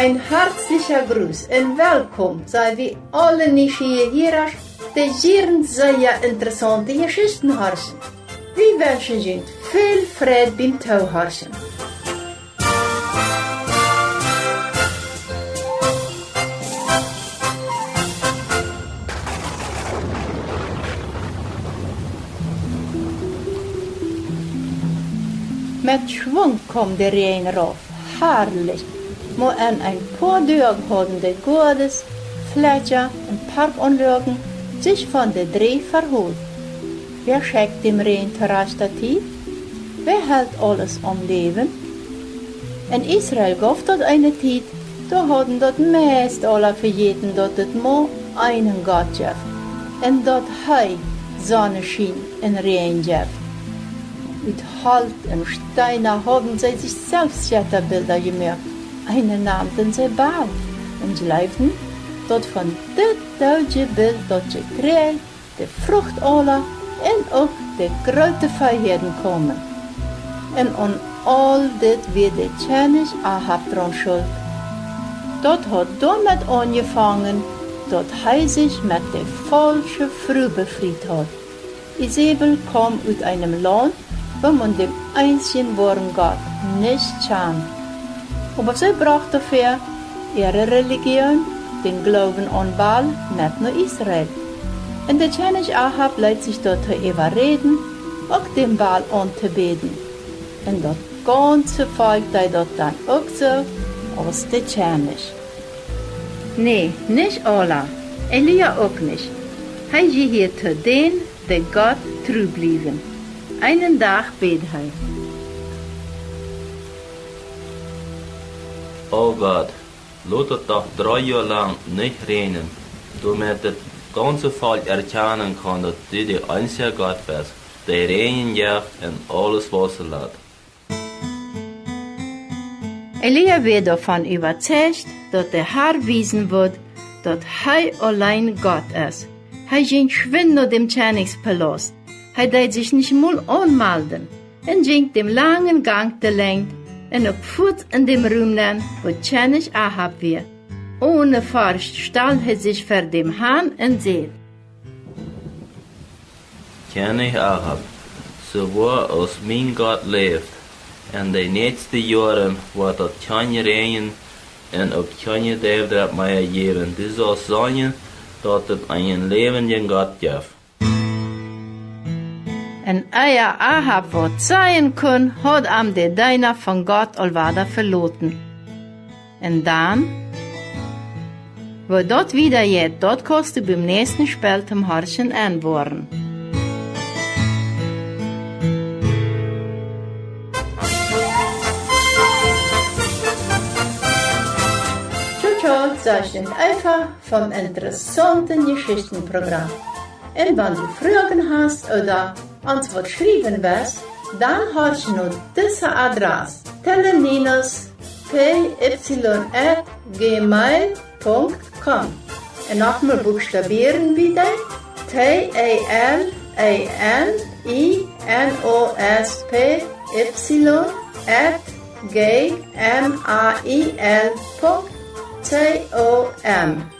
Ein herzlicher Gruß und willkommen sei wir alle Nieuwsgierigers, die sehr interessante Geschichten hören. Wir wünschen Ihnen viel Freude beim Zuhören. Mit Schwung kommt der Regen rauf, herrlich. Maar in ein paar Tagen haben die Gottes, Fletcher und Parkanlagen sich von der Dreh verholt. Wer schickt dem Regen zuerst der Zeit? Wer hält alles am Leben? In Israel gab dort eine Zeit, da hatten dort meist alle verjeten, dass es nur einen Gott gibt. Und dort Sonne schien und Regen gibt. Mit Halt und Steinen haben sie sich selbst Bilder gemacht. Einen nannten sie Baal und leibten dort von dit deutsche Bild dort gekriegt, die Frucht aller und auch die große Freiheiten kommen. Und an all dit wird der König Ahab dran schuld. Dort hat damit angefangen, dort sich mit der falschen Frau befreit hat. Isabel kam aus einem Land, wo man dem einzigen wahren Gott nicht kennt. Aber sie brachte dafür ihre Religion, den Glauben an Baal, nicht nur Israel. Und der König Ahab lässt sich dort überreden, auch den Baal anzubeten. Und das ganze Volk sei dort dann auch so als der König. Nee, nicht alle. Elia auch nicht. Er geht hier zu denen, die Gott treu blieben. Einen Tag bet er. O Gott, lass es doch 3 Jahre lang nicht regnen, damit das ganze Volk erkennen kann, dass du der einzige Gott bist, der Regen gibt und alles Wasser lässt. Elia wird davon überzeugt, dass der Herr wissen wird, dass er allein Gott ist. Er ging schwind nach dem Königspalast. Er darf sich nicht mal anmelden und ging dem langen Gang der Länge und auf Fuß in dem Raum dann, wo König Ahab wird. Ohne Furcht stellt er sich vor dem Herrn und sagt: König Ahab, so wahr als mein Gott lebt, in den nächsten Jahren wird es keine Regen und auch keine Dämmerung mehr geben. Du sollst sagen, dass es einen lebenden Gott gibt. Und ehe Ahab wat sein kann, hat am der Diener von Gott allweiter verloren. Und dann, wo dort wieder geht, dort kannst du beim nächsten Spiel zum Horchen anbohren. Ciao, sagt den Eifer vom interessanten Geschichtenprogramm. Und wenn du Fragen hast oder uns was schreiben willst, dann hast du nur diese Adresse: teleninos.py@gmail.com. Und nochmal buchstabieren wieder: teleninos@gmail.com.